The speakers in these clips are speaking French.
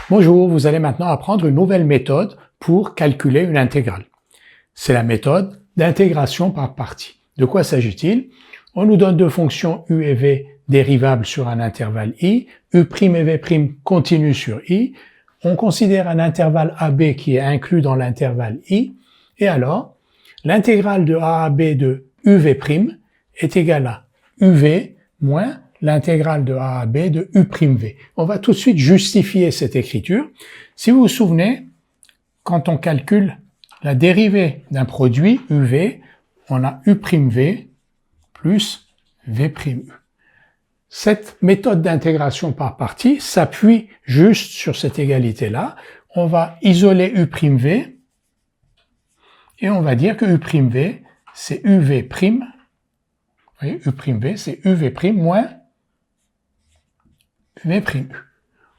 Bonjour, vous allez maintenant apprendre une nouvelle méthode pour calculer une intégrale. C'est la méthode d'intégration par parties. De quoi s'agit-il? On nous donne deux fonctions u et v dérivables sur un intervalle i, u' et v' continu sur i. On considère un intervalle AB qui est inclus dans l'intervalle i, et alors l'intégrale de a à b de uv' est égale à uv moins l'intégrale de a à b de u'v. On va tout de suite justifier cette écriture. Si vous vous souvenez, quand on calcule la dérivée d'un produit uv, on a u'v plus v'u. Cette méthode d'intégration par partie s'appuie juste sur cette égalité-là. On va isoler u'v et on va dire que u'v c'est uv'. Vous voyez, u'v c'est uv' moins v'u.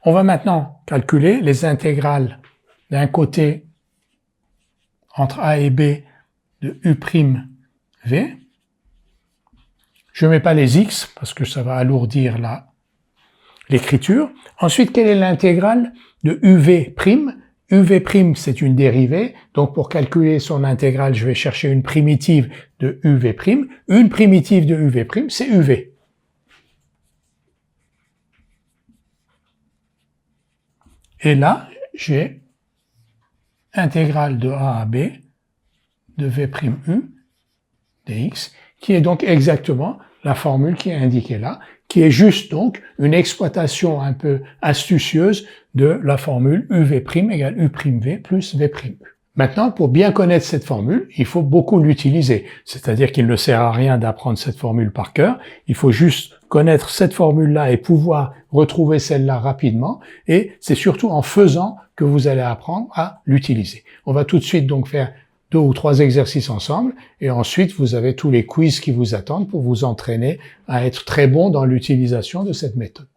On va maintenant calculer les intégrales d'un côté entre a et b de u'v. Je ne mets pas les x parce que ça va alourdir l'écriture. Ensuite, quelle est l'intégrale de uv'? uv' c'est une dérivée, donc pour calculer son intégrale, je vais chercher une primitive de uv'. Une primitive de uv', c'est uv. Et là, j'ai intégrale de a à b de v'u dx, qui est donc exactement la formule qui est indiquée là, qui est juste donc une exploitation un peu astucieuse de la formule uv' égale u'v plus v'u. Maintenant, pour bien connaître cette formule, il faut beaucoup l'utiliser. C'est-à-dire qu'il ne sert à rien d'apprendre cette formule par cœur. Il faut juste connaître cette formule-là et pouvoir retrouver celle-là rapidement. Et c'est surtout en faisant que vous allez apprendre à l'utiliser. On va tout de suite donc faire 2 ou 3 exercices ensemble. Et ensuite, vous avez tous les quiz qui vous attendent pour vous entraîner à être très bon dans l'utilisation de cette méthode.